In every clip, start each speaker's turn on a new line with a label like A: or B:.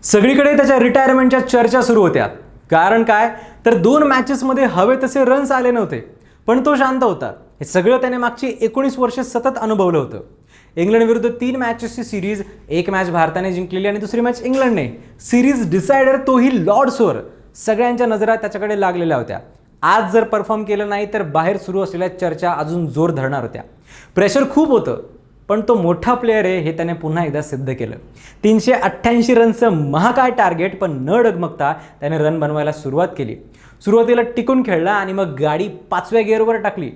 A: सगळीकडे त्याच्या रिटायरमेंटच्या चर्चा सुरू होत्या. कारण काय तर 2 मॅचेसमध्ये हवे तसे रन्स आले नव्हते, पण तो शांत होता. हे सगळं त्याने मागची 19 वर्षे सतत अनुभवलं होतं. इंग्लंड विरुद्ध 3 मॅचेसची सिरीज, 1 मॅच भारताने जिंकलेली आणि दुसरी मॅच इंग्लंडने. सिरीज डिसायडर तोही लॉर्ड्सवर. सगळ्यांच्या नजरा त्याच्याकडे लागलेल्या होत्या. आज जर परफॉर्म केलं नाही तर बाहेर सुरू असलेल्या चर्चा अजून जोर धरणार होत्या. प्रेशर खूप होतं, पण तो मोठा प्लेअर आहे हे त्याने पुन्हा एकदा सिद्ध केलं. 388 रनचं महाकाय टार्गेट, पण न डगमगता त्याने रन बनवायला सुरुवात केली. सुरुवातीला टिकून खेळला आणि मग गाडी 5व्या गिअरवर टाकली.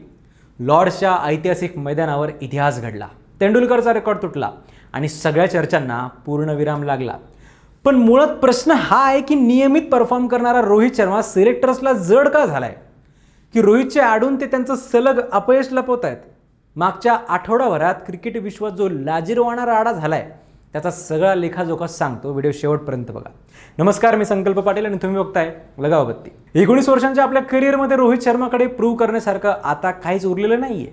A: लॉर्ड्सच्या ऐतिहासिक मैदानावर इतिहास घडला. तेंडुलकरचा रेकॉर्ड तुटला आणि सगळ्या चर्चांना पूर्णविराम लागला. पण मुळात प्रश्न हा आहे की नियमित परफॉर्म करणारा रोहित शर्मा सिलेक्टर्सला जड का झालाय? की रोहितचे आडून ते त्यांचं सलग अपयश लपवत आहेत. मागच्या आठवडाभरात क्रिकेट विश्वात जो लाजिरवाणा राडा झालाय त्याचा सगळा लेखाजोखा सांगतो. व्हिडिओ शेवटपर्यंत बघा. नमस्कार, मी संकल्प पाटील आणि तुम्ही बघताय लगाव बत्ती. 19 वर्षांच्या आपल्या करिअरमध्ये रोहित शर्माकडे प्रूव्ह करण्यासारखं आता काहीच उरलेलं नाहीये.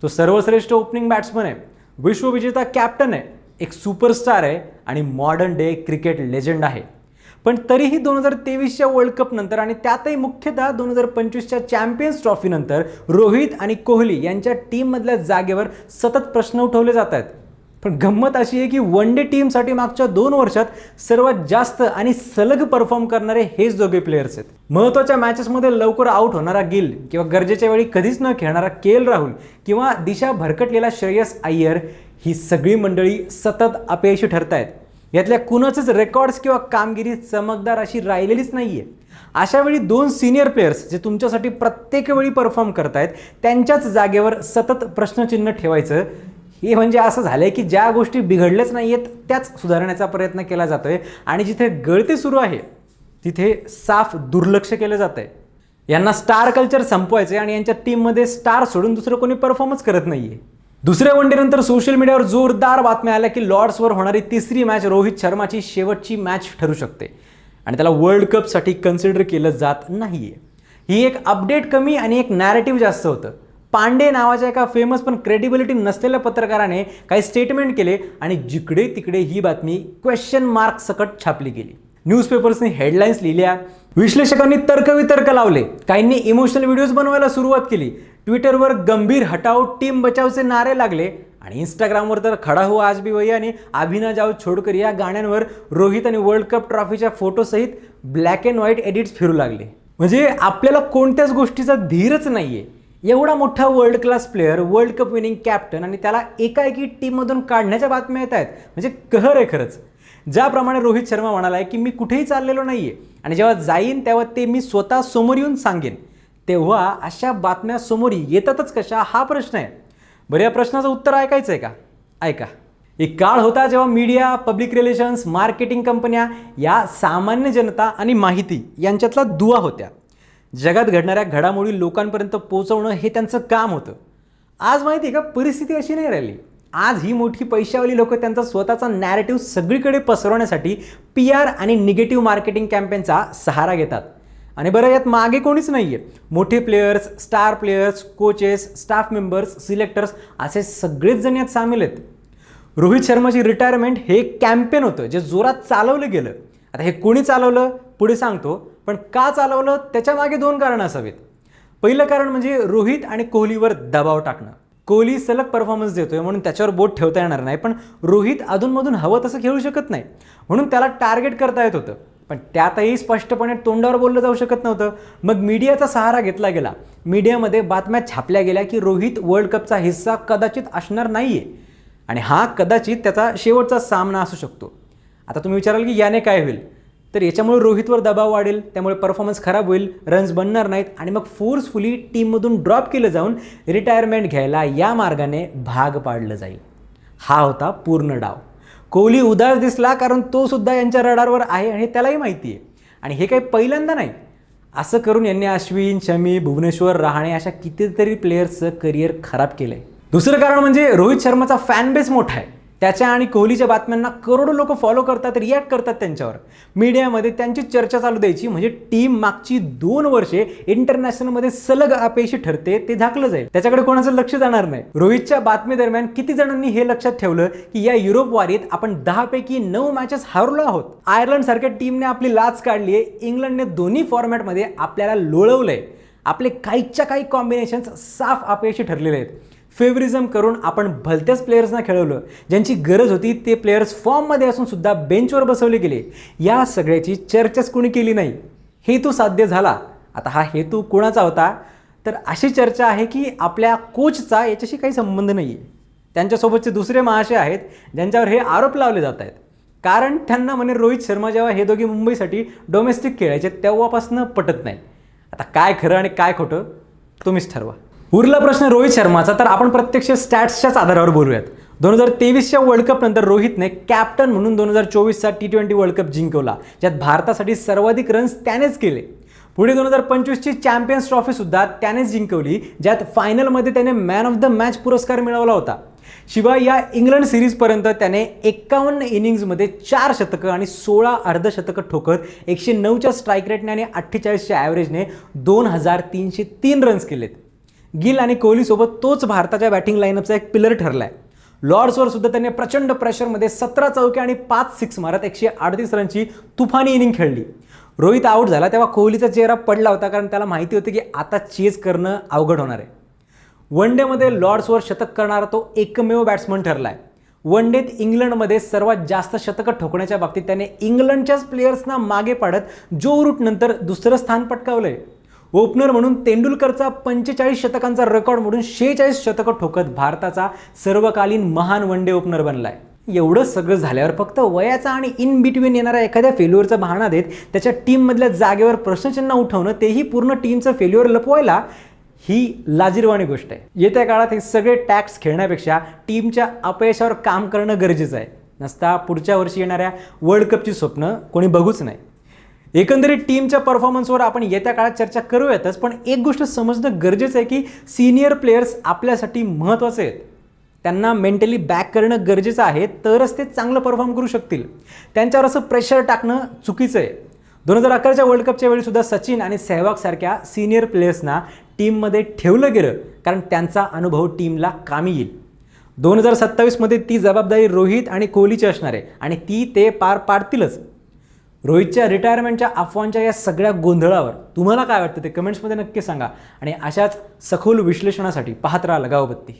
A: तो सर्वश्रेष्ठ ओपनिंग बॅट्समन आहे, विश्वविजेता कॅप्टन आहे, एक सुपरस्टार आहे आणि मॉडर्न डे क्रिकेट लेजंड आहे. पण तरीही 2023च्या वर्ल्ड कप नंतर आणि त्यातही मुख्यतः 2025च्या चॅम्पियन्स ट्रॉफी नंतर रोहित आणि कोहली यांच्या टीममधल्या जागेवर सतत प्रश्न उठवले जात आहेत. पण गंमत अशी आहे की वन डे टीमसाठी मागच्या 2 वर्षात सर्वात जास्त आणि सलग परफॉर्म करणारे हेच दोघे प्लेयर्स आहेत. महत्त्वाच्या मॅचेसमध्ये लवकर आउट होणारा गिल किंवा गरजेच्या वेळी कधीच न खेळणारा के.एल. राहुल किंवा दिशा भरकटलेला श्रेयस अय्यर, ही सगळी मंडळी सतत अपयशी ठरत आहेत. यातल्या कुणाचंच रेकॉर्ड्स किंवा कामगिरी चमकदार अशी राहिलेलीच नाहीये. अशा वेळी 2 सिनियर प्लेयर्स जे तुमच्यासाठी प्रत्येक वेळी परफॉर्म करतायत त्यांच्याच जागेवर सतत प्रश्नचिन्ह ठेवायचं, हे म्हणजे असं झालंय की ज्या गोष्टी बिघडल्याच नाहीयेत त्याच सुधारण्याचा प्रयत्न केला जातोय आणि जिथे गळती सुरू आहे तिथे साफ दुर्लक्ष केलं जातंय. यांना स्टार कल्चर संपवायचंय आणि यांच्या टीममध्ये स्टार सोडून दुसरं कोणी परफॉर्मच करत नाहीये. दुसऱ्या वन डे नंतर सोशल मीडियावर जोरदार बातम्या आल्या की लॉर्ड्सवर होणारी 3री मॅच रोहित शर्माची शेवटची मॅच ठरू शकते आणि त्याला वर्ल्ड कपसाठी कन्सिडर केलं जात नाहीये. ही एक अपडेट कमी आणि एक नॅरेटिव्ह जास्त होतं. पांडे नावाच्या एका फेमस पण क्रेडिबिलिटी नसलेल्या पत्रकाराने काही स्टेटमेंट केले आणि जिकडे तिकडे ही बातमी क्वेश्चन मार्क सकट छापली गेली. न्यूजपेपर्सनी हेडलाईन्स लिहिल्या, विश्लेषकांनी तर्कवितर्क लावले, काहींनी इमोशनल व्हिडिओज बनवायला सुरुवात केली, ट्विटरवर गंभीर हटाओ टीम बचावचे नारे लागले आणि इंस्टाग्रामवर तर खडा हो आज भी वही आणि अभिना जाओ छोडकर या गाण्यांवर रोहित आणि वर्ल्ड कप ट्रॉफीच्या फोटोसहित ब्लॅक अँड व्हाईट एडिट्स फिरू लागले. म्हणजे आपल्याला कोणत्याच गोष्टीचा धीरच नाहीये. एवढा मोठा world class player, world cup winning captain आणि त्याला एकाएकी टीममधून काढण्याच्या बातम्या येत आहेत. म्हणजे कहर आहे खरंच. ज्याप्रमाणे रोहित शर्मा म्हणालाय की मी कुठेही चाललेलो नाहीये आणि जेव्हा जाईन तेव्हा ते मी स्वतः समोर येऊन सांगेन, तेव्हा अशा बातम्या समोर येतातच कशा हा प्रश्न आहे. बरं, या प्रश्नाचं उत्तर ऐकायचं आहे का? ऐका. एक काळ होता जेव्हा मीडिया, पब्लिक रिलेशन्स, मार्केटिंग कंपन्या या सामान्य जनता आणि माहिती यांच्यातला दुवा होत्या. जगात घडणाऱ्या घडामोडी लोकांपर्यंत पोहोचवणं हे त्यांचं काम होतं. आज माहिती आहे का, परिस्थिती अशी नाही राहिली. आज ही मोठी पैशावाली लोक त्यांचा स्वतःचा नॅरेटिव्ह सगळीकडे पसरवण्यासाठी PR आणि निगेटिव्ह मार्केटिंग कॅम्पेनचा सहारा घेतात. आणि बरं, यात मागे कोणीच नाहीये. मोठे players, star players, coaches, staff members, selectors असे सगळेच जण यात सामील आहेत. रोहित शर्माची रिटायरमेंट हे एक कॅम्पेन होतं जे जोरात चालवलं गेलं. आता हे कोणी चालवलं पुढे सांगतो, पण का चालवलं त्याच्या मागे 2 कारणं असावीत. पहिलं कारण म्हणजे रोहित आणि कोहलीवर दबाव टाकणं. कोहली सलग परफॉर्मन्स देतोय म्हणून त्याच्यावर बोट ठेवता येणार नाही, पण रोहित अधूनमधून हवं तसं खेळू शकत नाही म्हणून त्याला टार्गेट करता येत होतं. पण त्यातही स्पष्टपणे तोंडावर बोललं जाऊ शकत नव्हतं. मग मीडियाचा सहारा घेतला गेला. मीडियामध्ये बातम्या छापल्या गेल्या की रोहित वर्ल्ड कपचा हिस्सा कदाचित असणार नाहीये आणि हा कदाचित त्याचा शेवटचा सामना असू शकतो. आता तुम्ही विचाराल की याने काय होईल? तर याच्यामुळे रोहितवर दबाव वाढेल, त्यामुळे परफॉर्मन्स खराब होईल, रन्स बनणार नाहीत आणि मग फोर्सफुली टीममधून ड्रॉप केलं जाऊन रिटायरमेंट घ्यायला या मार्गाने भाग पाडलं जाईल. हा होता पूर्ण डाव. कोहली उदास दिसला कारण तो सुद्धा यांच्या रडारवर आहे आणि त्यालाही माहिती आहे. आणि हे काही पहिल्यांदा नाही. असं करून यांनी अश्विन, शमी, भुवनेश्वर, रहाणे अशा कितीतरी प्लेयर्सचं करिअर खराब केलंय. दुसरं कारण म्हणजे रोहित शर्माचा फॅन बेस मोठा आहे. त्याच्या आणि कोहलीच्या बातम्यांना करोडो लोक फॉलो करतात, रिॲक्ट करतात त्यांच्यावर. मीडियामध्ये त्यांची चर्चा चालू द्यायची म्हणजे टीम मागची 2 वर्षे इंटरनॅशनलमध्ये सलग अपयशी ठरते ते झाकलं जाईल, त्याच्याकडे कोणाचं लक्ष जाणार नाही. रोहितच्या बातमीदरम्यान किती जणांनी हे लक्षात ठेवलं की या युरोप वारीत आपण 10 पैकी 9 मॅचेस हरलो आहोत. आयर्लंड सारख्या टीमने आपली लाच काढली आहे. इंग्लंडने दोन्ही फॉर्मॅटमध्ये आपल्याला लोळवलंय. आपले काहीच्या काही कॉम्बिनेशन्स साफ अपयशी ठरलेले आहेत. फेवरिझम करून आपण भलत्याच प्लेयर्सना खेळवलं. ज्यांची गरज होती ते प्लेयर्स फॉर्ममध्ये असून सुद्धा बेंचवर बसवले गेले. या सगळ्याची चर्चाच कोणी केली नाही. हेतू साध्य झाला. आता हा हेतू कोणाचा होता? तर अशी चर्चा आहे की आपल्या कोचचा याच्याशी काही संबंध नाही आहे. त्यांच्यासोबतचे दुसरे महाशय आहेत ज्यांच्यावर हे आरोप लावले जात आहेत. कारण त्यांना म्हणे रोहित शर्मा जेव्हा हे दोघे मुंबईसाठी डोमेस्टिक खेळायचे तेव्हापासून पटत नाही. आता काय खरं आणि काय खोटं तुम्हीच ठरवा. उरला प्रश्न रोहित शर्माचा, तर आपण प्रत्यक्ष स्टॅट्सच्याच आधारावर बोलूयात. 2023च्या वर्ल्ड कप नंतर रोहितने कॅप्टन म्हणून 2024चा T20 वर्ल्ड कप जिंकवला, ज्यात भारतासाठी सर्वाधिक रन्स त्यानेच केले. पुढे 2025ची चॅम्पियन्स ट्रॉफी सुद्धा त्यानेच जिंकवली, ज्यात फायनलमध्ये त्याने मॅन ऑफ द मॅच पुरस्कार मिळवला होता. शिवाय या इंग्लंड सिरीजपर्यंत त्याने 51 इनिंग्समध्ये 4 शतकं आणि 16 अर्धशतकं ठोकत 109च्या स्ट्राईक रेटने आणि 48च्या ॲव्हरेजने 2303 रन्स केलेत. गिल आणि कोहलीसोबत तोच भारताच्या बॅटिंग लाईनअपचा एक पिलर ठरला आहे. लॉर्ड्सवर सुद्धा त्याने प्रचंड प्रेशरमध्ये 17 चौके आणि 5 सिक्स मारत 138 रनची तुफानी इनिंग खेळली. रोहित आऊट झाला तेव्हा कोहलीचा चेहरा पडला होता, कारण त्याला माहिती होतं की आता चेज करणं अवघड होणार आहे. वन डेमध्ये लॉर्ड्सवर शतक करणारा तो एकमेव बॅट्समन ठरला आहे. वन डेत इंग्लंडमध्ये सर्वात जास्त शतकं ठोकण्याच्या बाबतीत त्याने इंग्लंडच्याच प्लेयर्सना मागे पाडत जो रूटनंतर दुसरं स्थान पटकावलं आहे. ओपनर म्हणून तेंडुलकरचा 45 शतकांचा रेकॉर्ड मोडून 46 शतकं ठोकत भारताचा सर्वकालीन महान वन डे ओपनर बनलाय. एवढं सगळं झाल्यावर फक्त वयाचा आणि इन बिटवीन येणाऱ्या एखाद्या फेल्युअरचा बहाणा देत त्याच्या टीममधल्या जागेवर प्रश्नचिन्ह उठवणं, तेही पूर्ण टीमचं फेल्युअर लपवायला, ही लाजिरवाणी गोष्ट आहे. येत्या काळात हे सगळे टॅक्स खेळण्यापेक्षा टीमच्या अपयशावर काम करणं गरजेचं आहे. नसता पुढच्या वर्षी येणाऱ्या वर्ल्ड कपची स्वप्न कोणी बघूच नाही. एकंदरीत टीमच्या परफॉर्मन्सवर आपण येत्या काळात चर्चा करूयातच, पण एक गोष्ट समजणं गरजेचं आहे की सिनियर प्लेयर्स आपल्यासाठी महत्त्वाचे आहेत. त्यांना मेंटली बॅक करणं गरजेचं आहे, तरच ते चांगलं परफॉर्म करू शकतील. त्यांच्यावर असं प्रेशर टाकणं चुकीचं आहे. 2011च्या वर्ल्ड कपच्या वेळीसुद्धा सचिन आणि सेहवाग सारख्या सिनियर प्लेयर्सना टीममध्ये ठेवलं गेलं, कारण त्यांचा अनुभव टीमला कामी येईल. 2027मध्ये ती जबाबदारी रोहित आणि कोहलीची असणार आहे आणि ती ते पार पाडतीलच. रोहितच्या रिटायरमेंटच्या अफवांच्या या सगळ्या गोंधळावर तुम्हाला काय वाटतं ते कमेंट्समध्ये नक्की सांगा. आणि अशाच सखोल विश्लेषणासाठी पाहत राहा लगावबत्ती.